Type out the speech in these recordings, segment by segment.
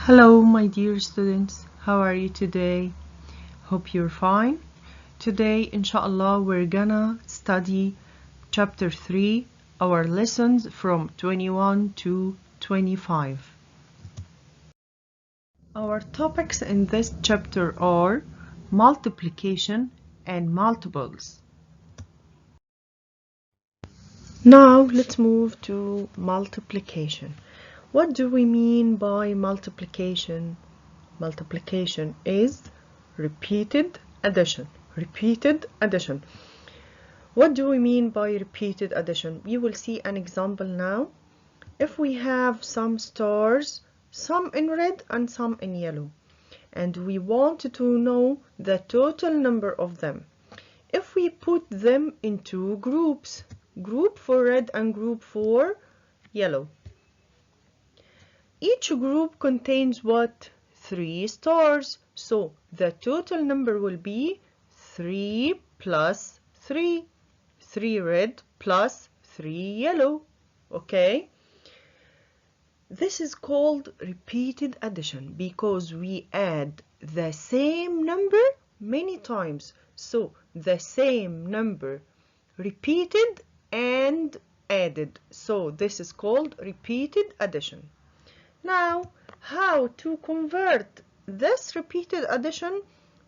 Hello, my dear students. How are you today? Hope you're fine. Today, inshallah, we're gonna study chapter 3, our lessons from 21 to 25. Our topics in this chapter are multiplication and multiples. Now, let's move to multiplication. What do we mean by multiplication? Multiplication is repeated addition. Repeated addition. What do we mean by repeated addition? You will see an example now. If we have some stars, some in red and some in yellow, and we want to know the total number of them, if we put them into groups, group for red and group for yellow, each group contains what? 3 stars. So the total number will be 3 plus 3. 3 red plus 3 yellow. Okay? This is called repeated addition because we add the same number many times. So the same number repeated and added. So this is called repeated addition. Now, how to convert this repeated addition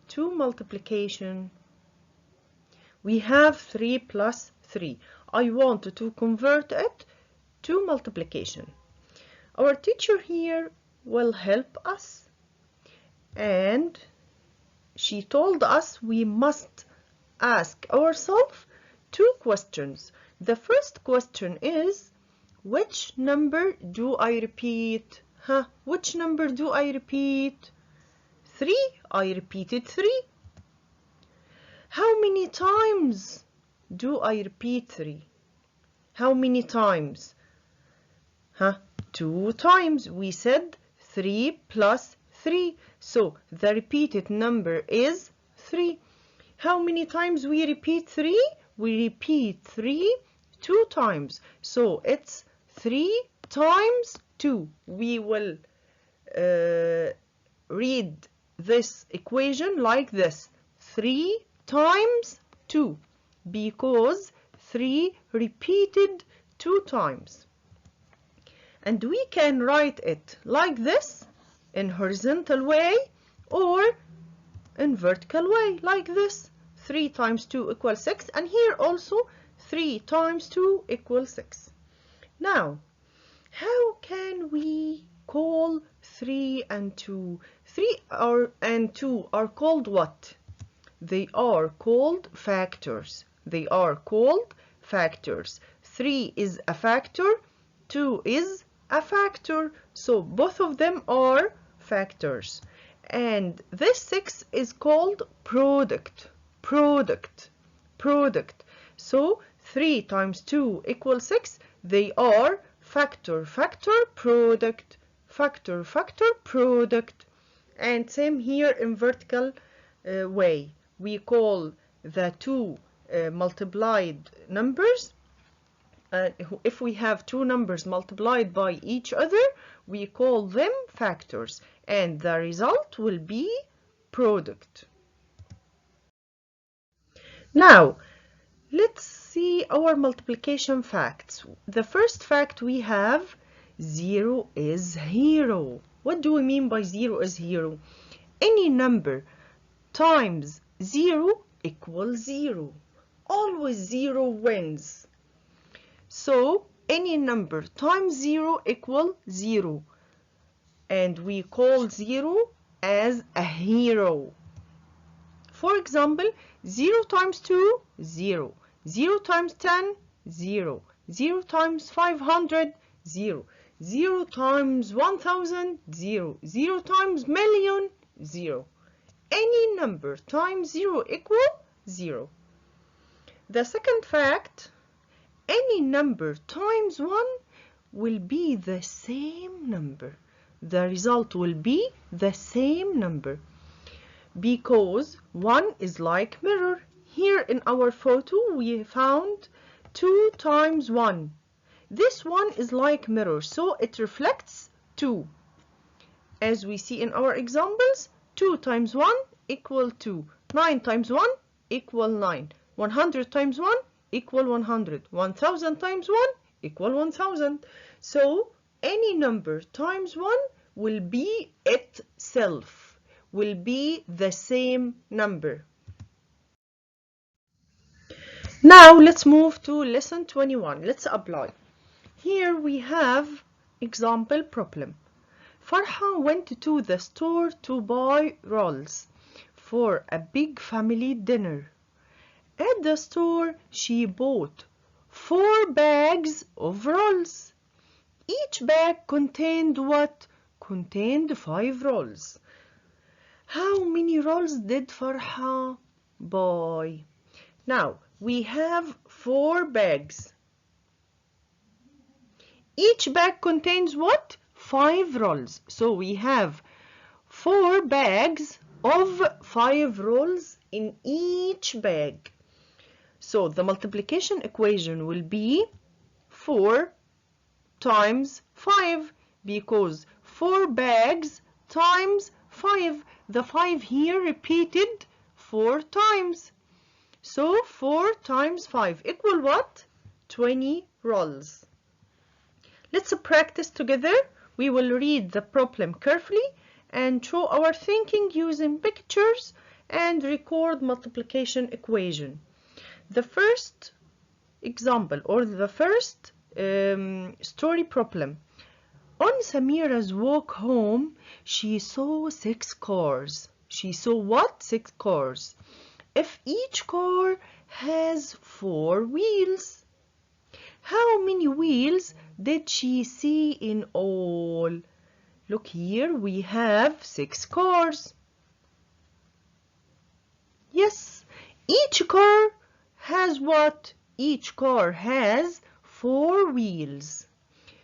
to multiplication? We have 3 plus 3. I want to convert it to multiplication. Our teacher here will help us, and she told us we must ask ourselves 2 questions. The first question is, which number do I repeat? Which number do I repeat? 3. I repeated 3. How many times do I repeat 3? How many times? 2 times. We said 3 plus 3. So the repeated number is 3. How many times we repeat 3? We repeat 3 2 times. So it's 3 times 2. We will read this equation like this. 3 times 2 because 3 repeated 2 times. And we can write it like this in horizontal way or in vertical way like this. 3 times 2 equals 6, and here also 3 times 2 equals 6. Now, how can we call 3 and 2? 3 and 2 are called what? They are called factors. They are called factors. 3 is a factor, 2 is a factor. So both of them are factors. And this 6 is called product. Product. So 3 times 2 equals 6. They are factor, product, factor, product. And same here in vertical way. We call the two multiplied numbers. If we have two numbers multiplied by each other, we call them factors. And the result will be product. Now, let's see our multiplication facts. The first fact we have, 0 is hero. What do we mean by 0 is hero? Any number times 0 equals 0. Always 0 wins. So, any number times 0 equals 0. And we call 0 as a hero. For example, 0 times 2, 0. 0 times 10, 0. 0 times 500, 0. 0 times 1000, 0. 0 times million, 0. Any number times 0 equal 0. The second fact, any number times 1 will be the same number. The result will be the same number. Because 1 is like mirror. Here in our photo we found 2 times 1. This one is like mirror, so it reflects 2. as we see in our examples, 2 times 1 equal 2. 9 times 1 equal 9. 100 times 1 equal 100. 1000 times 1 equal 1000. So any number times 1 will be itself, will be the same number. Now let's move to lesson 21. Let's apply. Here we have example problem. Farha went to the store to buy rolls for a big family dinner. At the store, she bought 4 bags of rolls. Each bag contained what? Contained 5 rolls. How many rolls did Farha buy? Now, we have 4 bags. Each bag contains what? 5 rolls. So we have 4 bags of 5 rolls in each bag. So the multiplication equation will be 4 times 5 because 4 bags times 5. The 5 here repeated 4 times. So 4 times 5 equal what? 20 rolls. Let's practice together. We will read the problem carefully and show our thinking using pictures and record multiplication equation. The first example or the first story problem. On Samira's walk home, she saw 6 cars. She saw what? 6 cars. If each car has 4 wheels, how many wheels did she see in all? Look here, we have 6 cars. Yes, each car has what? Each car has 4 wheels.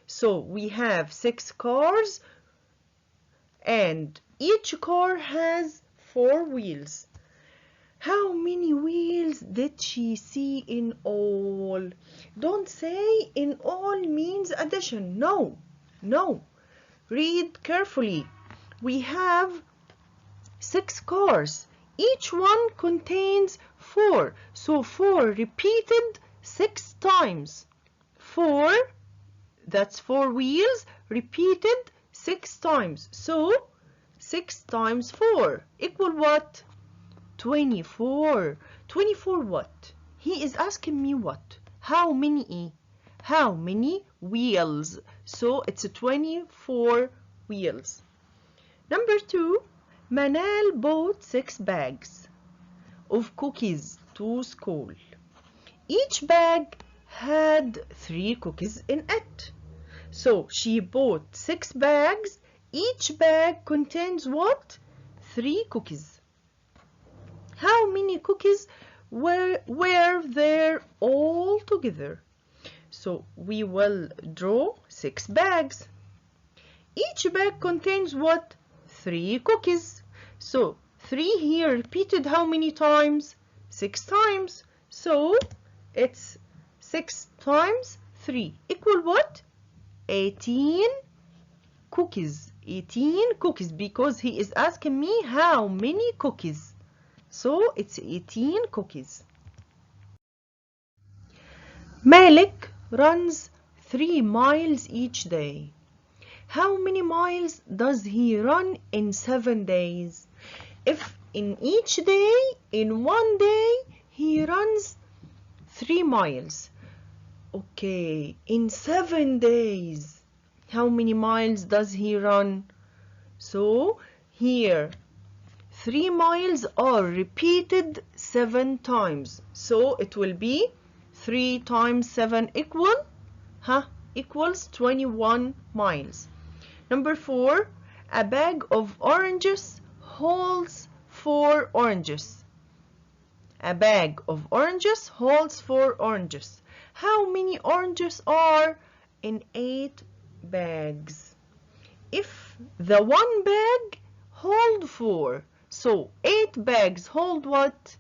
So we have 6 cars and each car has 4 wheels. How many wheels did she see in all? Don't say in all means addition. No, no. Read carefully. We have 6 cars. Each one contains 4. So 4 repeated 6 times. 4, that's 4 wheels, repeated 6 times. So 6 times 4 equal what? 24. 24 what? He is asking me what? How many? How many wheels? So it's 24 wheels. Number 2, Manal bought 6 bags of cookies to school. Each bag had 3 cookies in it. So she bought 6 bags. Each bag contains what? 3 cookies. How many cookies were there all together? So we will draw 6 bags. Each bag contains what? 3 cookies. So 3 here repeated how many times? 6 times. So it's 6 times 3 equal what? 18 cookies. 18 cookies because he is asking me how many cookies. So it's 18 cookies. Malik runs 3 miles each day. How many miles does he run in 7 days? If in each day, in one day, he runs 3 miles. Okay, in 7 days, how many miles does he run? So here, 3 miles are repeated 7 times. So it will be 3 times 7 equals 21 miles. Number 4, a bag of oranges holds 4 oranges. A bag of oranges holds 4 oranges. How many oranges are in 8 bags? If the one bag hold 4, so 8 bags hold what?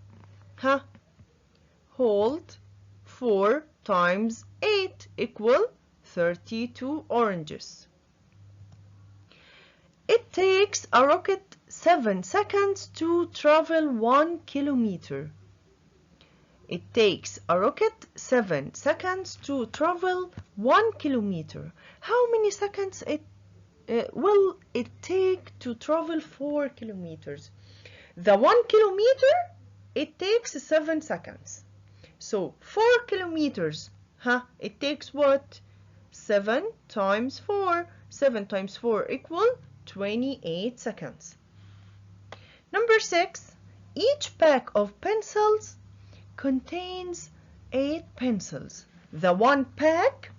Hold 4 times 8 equal 32 oranges. It takes a rocket 7 seconds to travel 1 kilometer. It takes a rocket 7 seconds to travel 1 kilometer. How many seconds will it take to travel 4 kilometers? The 1 kilometer, it takes 7 seconds. So 4 kilometers, it takes what? 7 times 4. 7 times 4 equal 28 seconds. Number 6, each pack of pencils contains 8 pencils. The one pack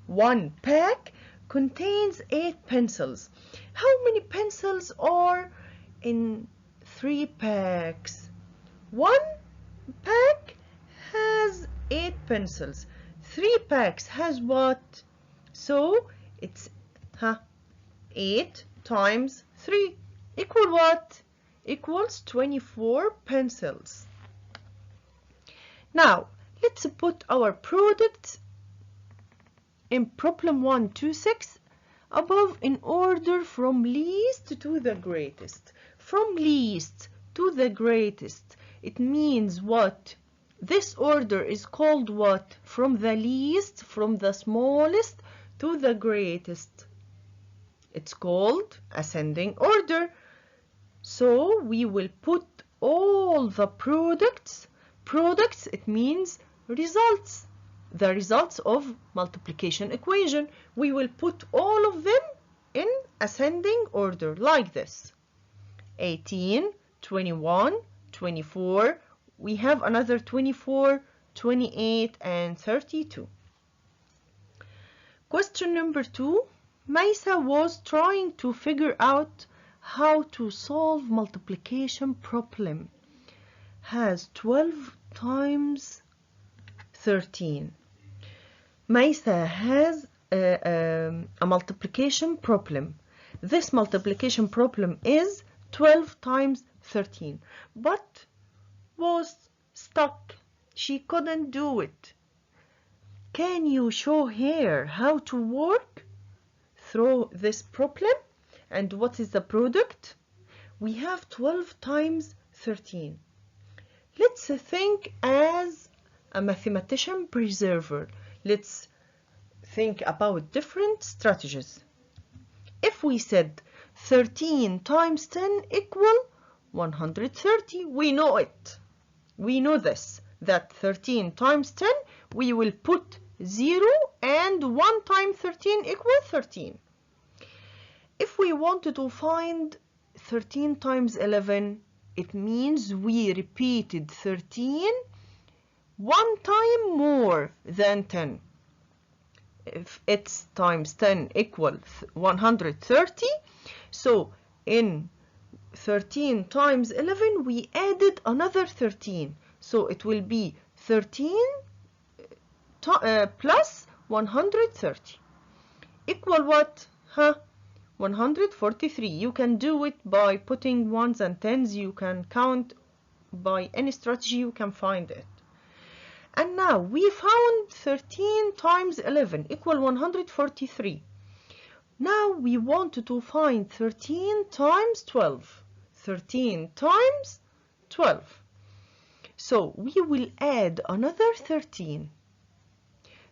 contains 8 pencils. How many pencils are in 3 packs? One pack has 8 pencils. 3 packs has what? So it's 8 times 3 equal what? Equals 24 pencils. Now, let's put our products in problem 1 to 6 above in order from least to the greatest. From least to the greatest, it means what? This order is called what? From the least, from the smallest to the greatest. It's called ascending order. So we will put all the products, it means results, the results of multiplication equation. We will put all of them in ascending order like this. 18, 21, 24, we have another 24, 28, and 32. Question number 2. Maisa was trying to figure out how to solve multiplication problem. Has 12 times 13. Maisa has a multiplication problem. This multiplication problem is 12 times 13, but was stuck. She couldn't do it. Can you show her how to work through this problem? And what is the product? We have 12 times 13. Let's think as a mathematician preserver. Let's think about different strategies. If we said 13 times 10 equal 130, we know it. We know this, that 13 times 10, we will put 0 and 1 times 13 equal 13. If we wanted to find 13 times 11, it means we repeated 13 one time more than 10. If it's times 10 equal 130, so in 13 times 11 we added another 13, so it will be 13 plus 130 equal what? 143. You can do it by putting ones and tens. You can count by any strategy, you can find it. And now we found 13 times 11 equal 143. Now we want to find 13 times 12. 13 times 12. So we will add another 13.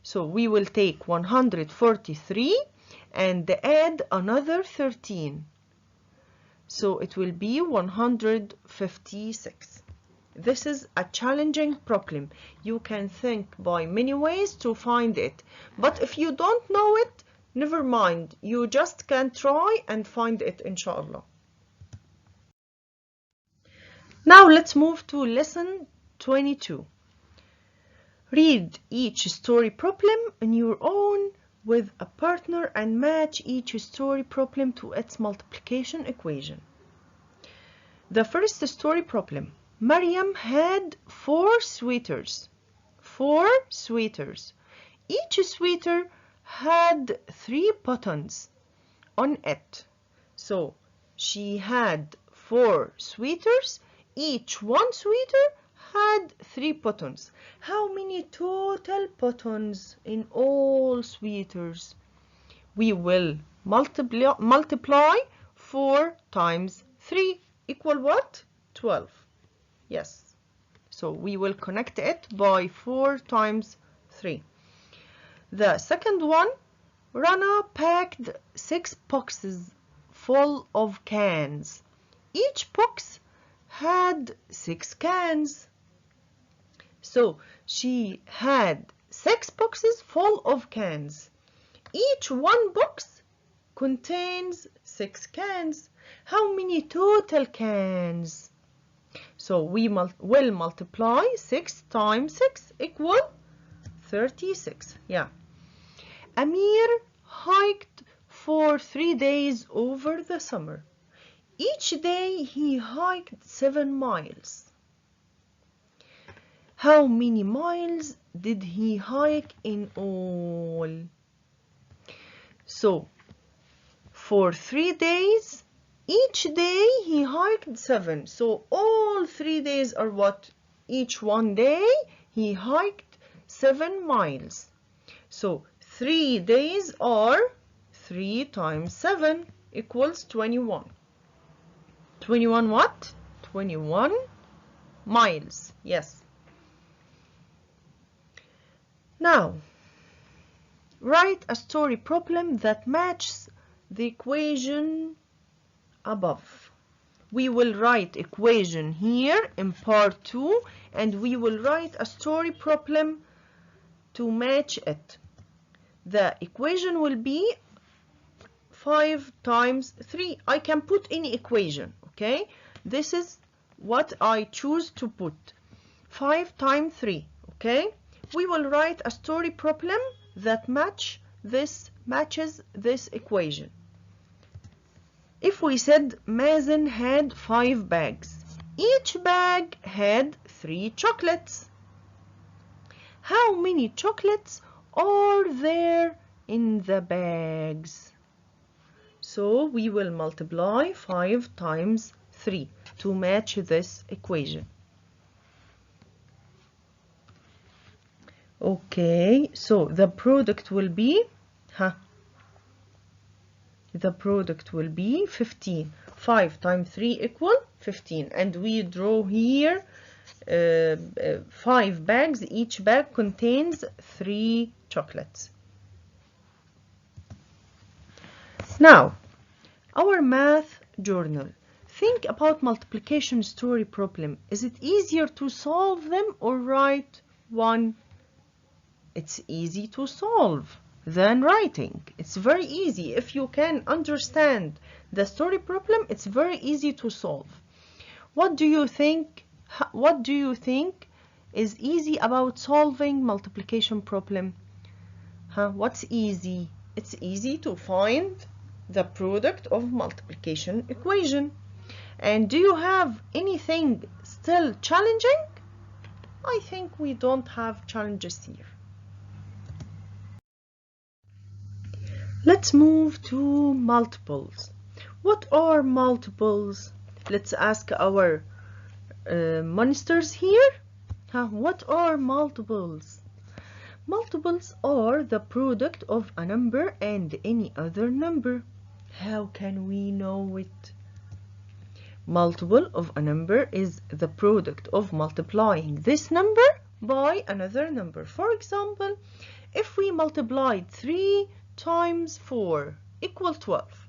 So we will take 143 and add another 13. So it will be 156. This is a challenging problem. You can think by many ways to find it. But if you don't know it, never mind. You just can try and find it, inshallah. Now let's move to lesson 22. Read each story problem on your own with a partner and match each story problem to its multiplication equation. The first story problem. Maryam had 4 sweaters. 4 sweaters. Each sweater had 3 buttons on it. So she had 4 sweaters. Each one sweater had 3 buttons. How many total buttons in all sweaters? We will multiply 4 times 3 equal what? 12. Yes. So we will connect it by 4 times 3. The second one, Rana packed 6 boxes full of cans. Each box had 6 cans. So she had 6 boxes full of cans. Each one box contains 6 cans. How many total cans? So we will multiply 6 times 6 equal 36. Yeah. Amir hiked for 3 days over the summer. Each day he hiked 7 miles. How many miles did he hike in all? So, for 3 days, each day he hiked 7. So, all 3 days are what? Each one day he hiked 7 miles. So, 3 days are 3 times 7 equals 21. 21 what? 21 miles. Yes. Now, write a story problem that matches the equation above. We will write equation here in part 2, and we will write a story problem to match it. The equation will be 5 times 3. I can put any equation, okay? This is what I choose to put. 5 times 3, okay? We will write a story problem that matches this equation. If we said Mazen had 5 bags, each bag had 3 chocolates. How many chocolates are there in the bags? So we will multiply 5 times 3 to match this equation. Okay, so the product will be 15. 5 times 3 equal 15. And we draw here 5 bags. Each bag contains 3 chocolates. Now, our math journal. Think about multiplication story problem. Is it easier to solve them or write one? It's easy to solve than writing. It's very easy. If you can understand the story problem, it's very easy to solve. What do you think? What do you think is easy about solving multiplication problem? What's easy? It's easy to find the product of multiplication equation. And do you have anything still challenging? I think we don't have challenges here. Let's move to multiples. What are multiples? Let's ask our monsters here. What are multiples? Multiples are the product of a number and any other number. How can we know it? Multiple of a number is the product of multiplying this number by another number. For example, if we multiplied 3 times 4 equals 12.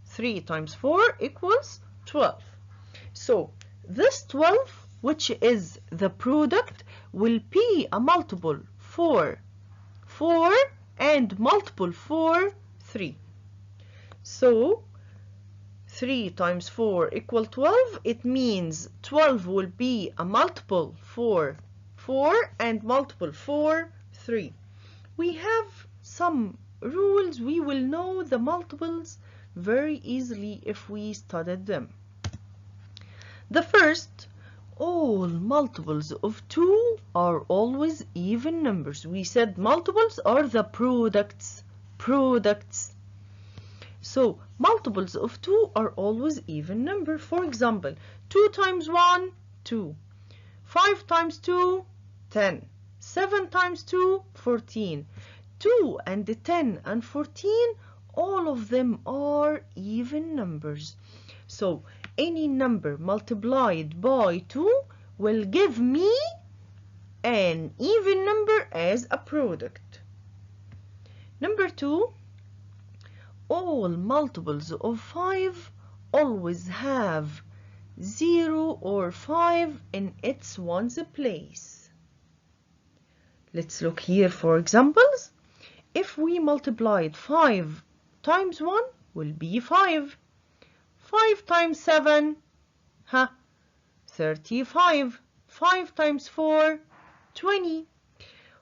3 times 4 equals 12. So this 12, which is the product, will be a multiple for 4 and multiple for 3. So 3 times 4 equals 12. It means 12 will be a multiple for 4 and multiple for 3. We have some rules. We will know the multiples very easily if we studied them. The first, all multiples of 2 are always even numbers. We said multiples are the products. So multiples of 2 are always even number. For example, 2 times 1, 2. 5 times 2, 10. 7 times 2, 14. 2 and 10 and 14 all of them are even numbers. So any number multiplied by 2 will give me an even number as a product. Number 2, all multiples of 5 always have 0 or 5 in its ones place. Let's look here for examples. If we multiplied 5 times 1 will be 5. 5 times 7, 35. 5 times 4, 20.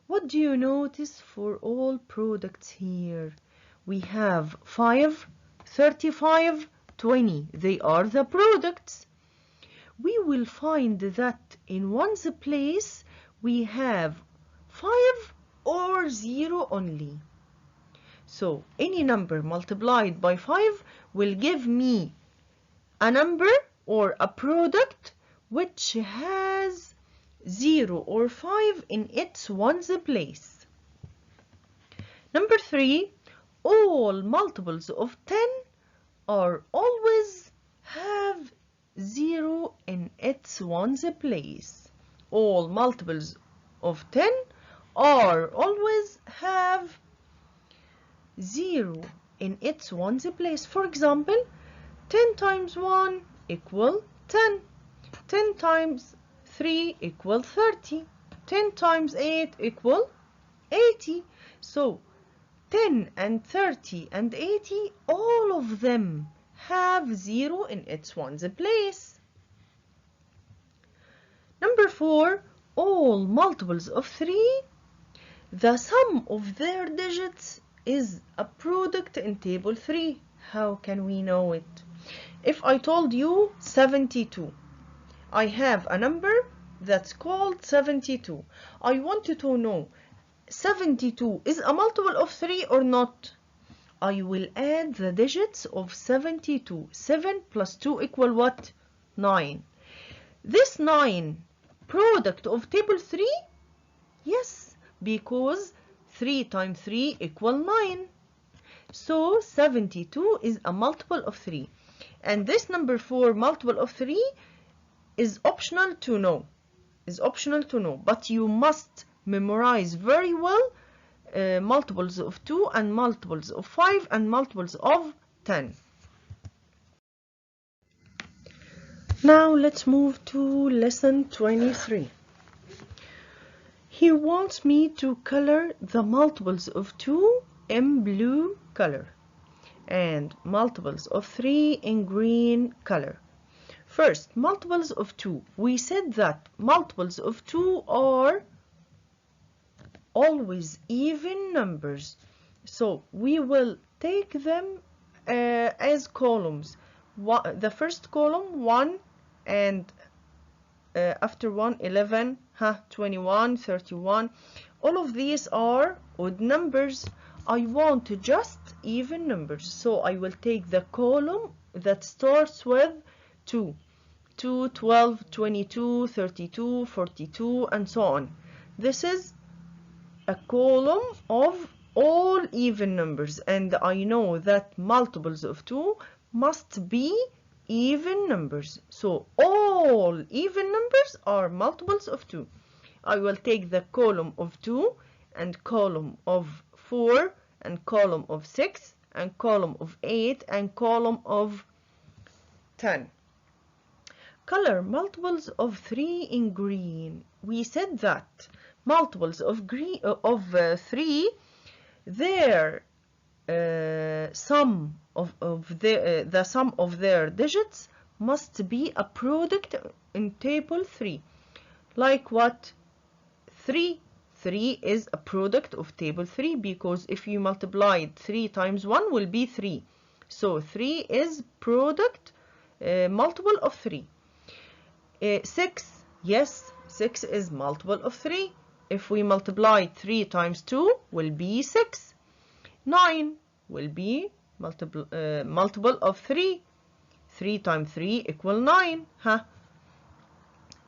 What do you notice for all products here? We have 5, 35, 20. They are the products. We will find that in ones place we have 5 or 0 only. So any number multiplied by 5 will give me a number or a product which has 0 or 5 in its ones place. Number 3, all multiples of 10 are always have 0 in its ones place. All multiples of 10 are always have 0 in its ones place. For example, 10 times 1 equal 10. 10 times 3 equal 30. 10 times 8 equal 80. So 10 and 30 and 80, all of them have 0 in its ones place. Number 4, all multiples of 3, the sum of their digits is a product in table 3. How can we know it? If I told you 72, I have a number that's called 72. I wanted to know 72 is a multiple of 3 or not. I will add the digits of 72. 7 plus 2 equal what? 9. This 9 product of table 3? Yes, because 3 times 3 equal 9. So 72 is a multiple of 3. And this number 4 multiple of 3 is optional to know. But you must memorize very well multiples of 2 and multiples of 5 and multiples of 10. Now let's move to lesson 23. He wants me to color the multiples of 2 in blue color and multiples of 3 in green color. First, multiples of 2. We said that multiples of 2 are always even numbers. So we will take them as columns. The first column 1 and after 1 11, 21, 31. All of these are odd numbers. I want just even numbers. So I will take the column that starts with 2. 2, 12, 22, 32, 42, and so on. This is a column of all even numbers, and I know that multiples of 2 must be even numbers. So all even numbers are multiples of 2. I will take the column of 2 and column of 4 and column of 6 and column of 8 and column of 10. Color multiples of 3 in green. We said that multiples of 3, their sum of the sum of their digits must be a product in table 3. Like what? 3 is a product of table 3 because if you multiplied 3 times 1 will be 3. So 3 is product multiple of 3. 6, yes, 6 is multiple of 3. If we multiply 3 times 2 will be 6. 9 will be multiple of 3. 3 times 3 equal 9.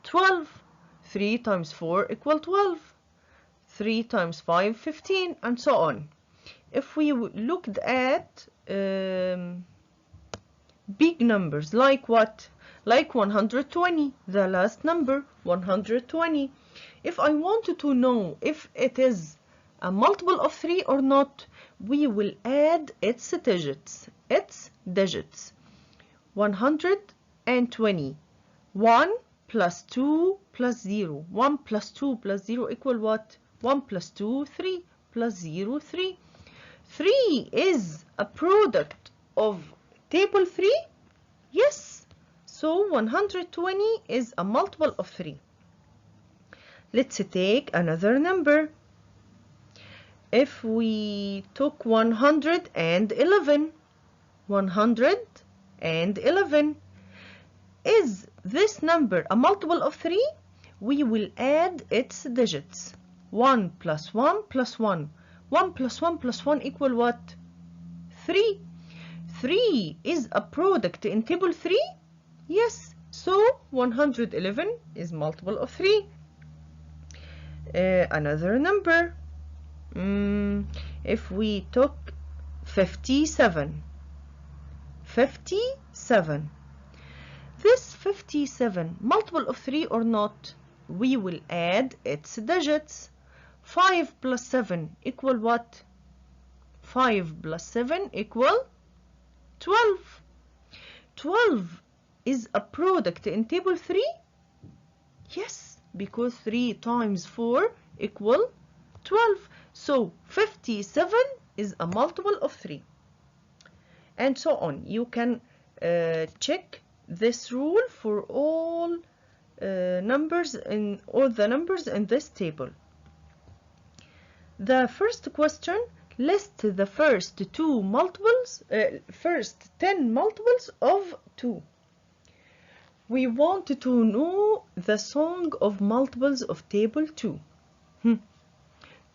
12. 3 times 4 equal 12. 3 times 5, 15, and so on. If we looked at big numbers, like what? Like 120, the last number, 120. If I wanted to know if it is a multiple of 3 or not, we will add its digits. 120. 1 plus 2 plus 0. 1 plus 2 plus 0 equal what? 1 plus 2, 3 plus 0, 3. 3 is a product of table 3? Yes. So 120 is a multiple of 3. Let's take another number. If we took 111, 111, is this number a multiple of 3? We will add its digits. 1 plus 1 plus 1. 1 plus 1 plus 1 equal what? 3. 3 is a product in table 3? Yes. So 111 is multiple of 3. Another number. If we took 57. 57. This 57 multiple of 3 or not? We will add its digits. 5 plus 7 equal what? 5 plus 7 equal 12. 12 is a product in table 3? Yes, because 3 times 4 equal 12. So 57 is a multiple of 3. And so on. You can check this rule for all the numbers in this table. The first question, list the first 10 multiples of 2. We want to know the song of multiples of table 2.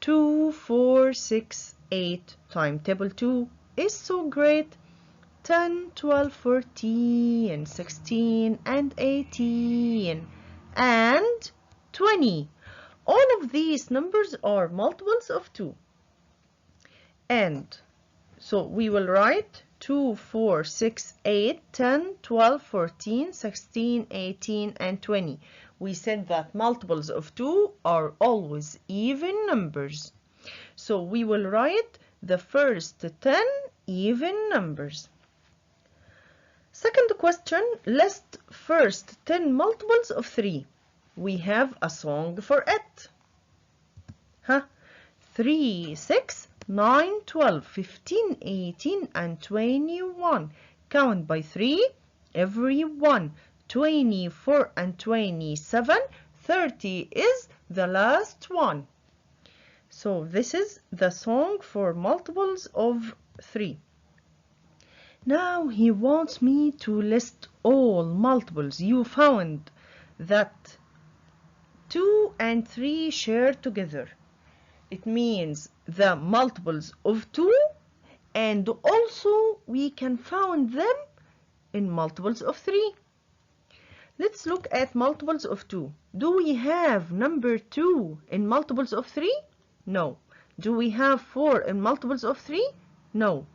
2, 4, 6, 8 times table 2 is so great. 10, 12, 14, 16, and 18, and 20. All of these numbers are multiples of 2. And so we will write 2, 4, 6, 8, 10, 12, 14, 16, 18, and 20. We said that multiples of 2 are always even numbers. So we will write the first 10 even numbers. Second question, list first 10 multiples of 3. We have a song for it. 3, 6, 9, 12, 15, 18, and 21. Count by 3, every one. 24 and 27, 30 is the last one. So this is the song for multiples of 3. Now he wants me to list all multiples you found that 2 and 3 share together. It means the multiples of 2, and also we can find them in multiples of 3. Let's look at multiples of 2. Do we have number 2 in multiples of 3? No. Do we have 4 in multiples of 3? No.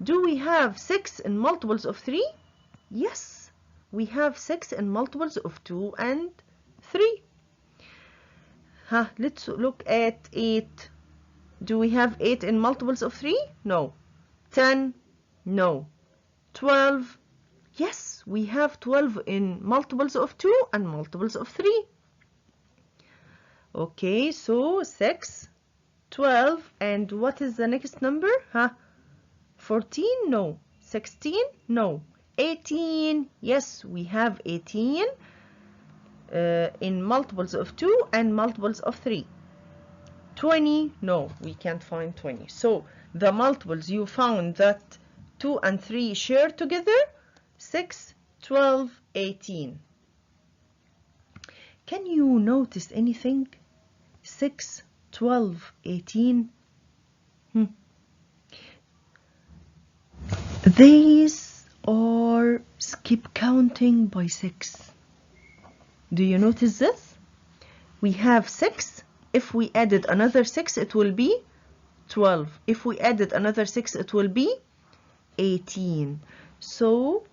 Do we have 6 in multiples of 3? Yes, we have 6 in multiples of 2 and 3. Let's look at 8. Do we have 8 in multiples of 3? No. 10? No. 12? Yes, we have 12 in multiples of 2 and multiples of 3. Okay, so 6, 12, and what is the next number? 14? No. 16? No. 18? Yes, we have 18 in multiples of 2 and multiples of 3. 20? No, we can't find 20. So the multiples you found that 2 and 3 share together, 6, 12, 18. Can you notice anything? 6, 12, 18. These are skip counting by 6. Do you notice this? We have 6. If we added another 6, it will be 12. If we added another 6, it will be 18. So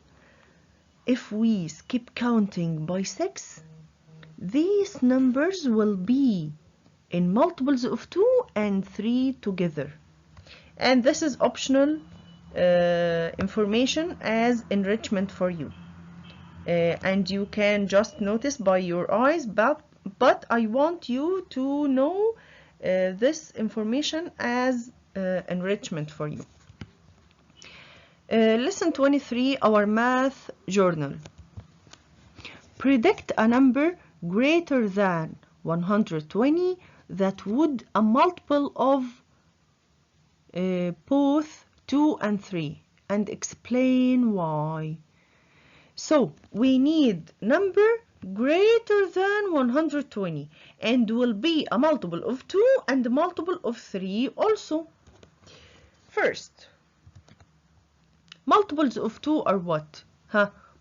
if we skip counting by 6, these numbers will be in multiples of 2 and 3 together. And this is optional information as enrichment for you. And you can just notice by your eyes, but I want you to know this information as enrichment for you. Lesson 23, our math journal. Predict a number greater than 120 that would a multiple of both 2 and 3 and explain why. So we need number greater than 120 and will be a multiple of 2 and a multiple of 3 also. First, multiples of 2 are what?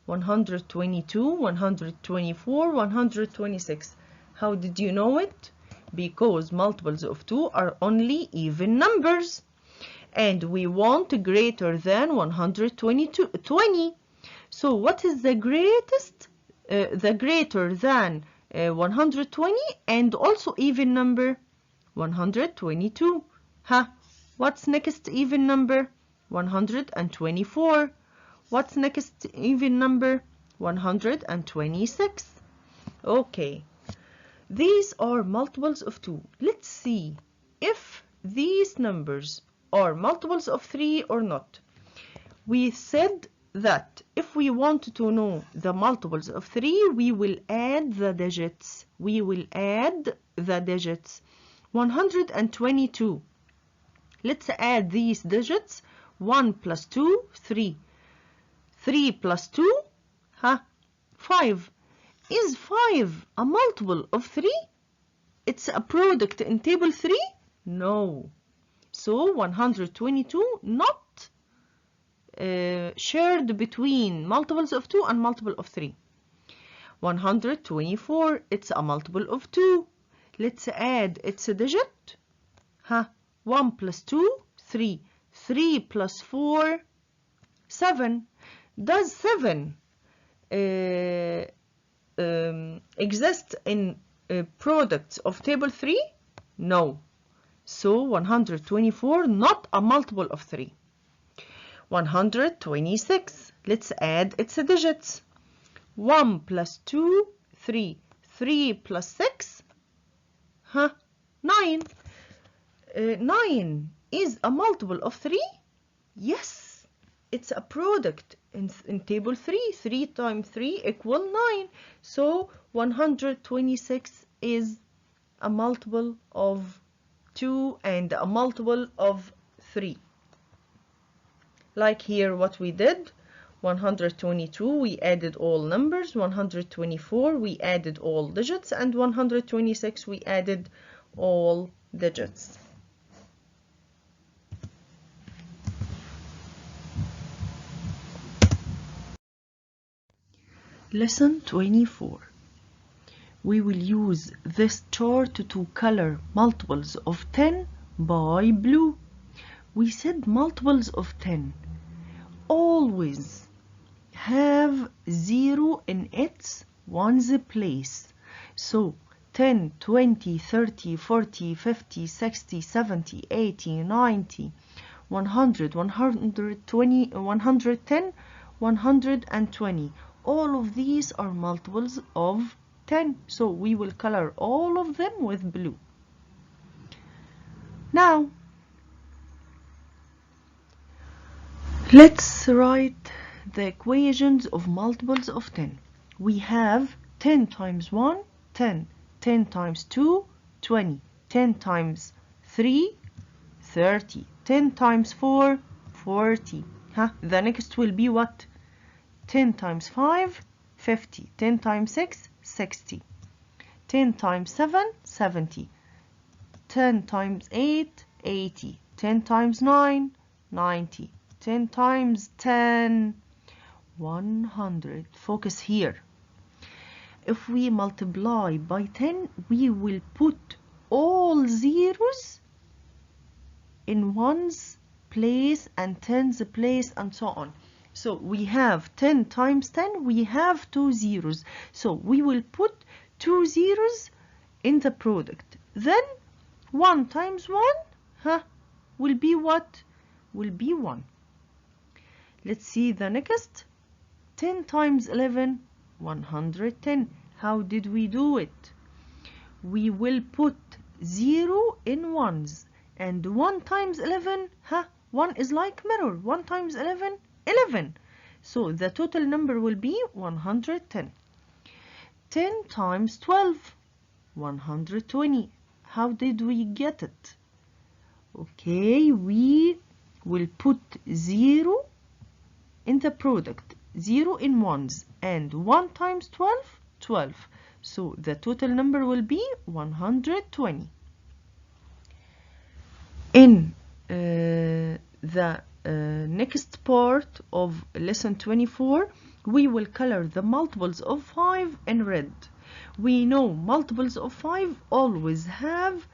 122, 124, 126. How did you know it? Because multiples of 2 are only even numbers. And we want greater than 120. So what is the greatest? The greater than 120 and also even number? 122. What's next even number? 124. What's next even number? 126. Okay. These are multiples of 2. Let's see if these numbers are multiples of 3 or not. We said that if we want to know the multiples of 3, we will add the digits. 122. Let's add these digits. 1 plus 2, 3. 3 plus 2, 5. Is 5 a multiple of 3? It's a product in table 3? No. So 122 not shared between multiples of 2 and multiple of 3. 124, it's a multiple of 2. Let's add its digit. 1 plus 2, 3. 3 plus 4, 7. Does 7 exist in products of table 3? No. So 124 not a multiple of 3. 126. Let's add its digits. 1 plus 2, 3. 3 plus 6, 9. 9 is a multiple of 3? Yes. It's a product in table 3. 3 times 3 equal 9. So 126 is a multiple of 2 and a multiple of 3. Like here what we did, 122 we added all numbers, 124 we added all digits, and 126 we added all digits. Lesson 24. We will use this chart to color multiples of 10 by blue. We said multiples of 10 always have 0 in its ones place. So 10, 20, 30, 40, 50, 60, 70, 80, 90, 100, 120, 110, 120. All of these are multiples of 10. So we will color all of them with blue. Now, let's write the equations of multiples of 10. We have 10 times 1, 10. 10 times 2, 20. 10 times 3, 30. 10 times 4, 40. The next will be what? 10 times 5, 50. 10 times 6, 60. 10 times 7, 70. 10 times 8, 80. 10 times 9, 90. 10 times 10, 100. Focus here. If we multiply by 10, we will put all zeros in ones place and tens place and so on. So we have 10 times 10, we have 2 zeros. So we will put 2 zeros in the product. Then 1 times 1 will be what? Will be 1. Let's see the next. 10 times 11, 110. How did we do it? We will put 0 in ones. And 1 times 11, 1 is like mirror. 1 times 11, 11. So the total number will be 110. 10 times 12, 120. How did we get it? Okay, we will put 0 in the product. 0 in ones. And 1 times 12, 12. So the total number will be 120. In the next part of lesson 24, we will color the multiples of 5 in red. We know multiples of 5 always have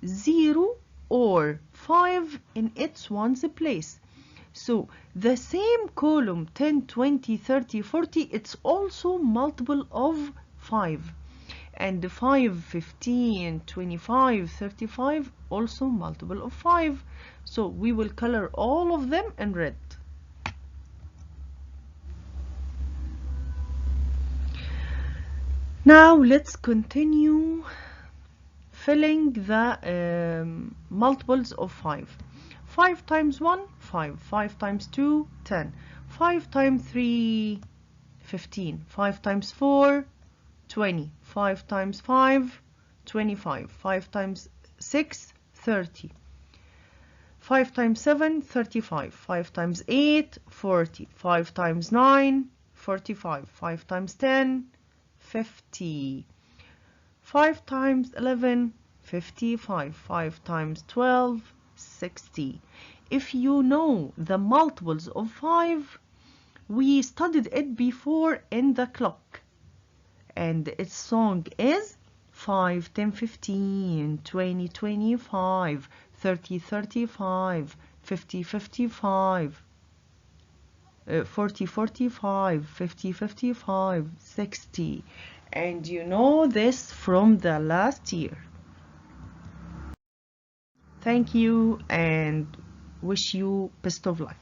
0 or 5 in its ones place. So the same column 10, 20, 30, 40, it's also multiple of 5. And 5, 15, 25, 35, also multiple of 5. So we will color all of them in red. Now let's continue filling the multiples of 5. 5 times 1, 5. 5 times 2, 10. 5 times 3, 15. 5 times 4, 20. 5 times 5, 25. 5 times 6, 30. 5 times 7, 35. 5 times 8, 40. 5 times 9, 45. 5 times 10, 50. 5 times 11, 55. 5 times 12, 60. If you know the multiples of 5, we studied it before in the clock. And its song is 5, 10, 15, 20, 25, 30, 35, 50, 55, 40, 45, 50, 55, 60. And you know this from the last year. Thank you and wish you best of luck.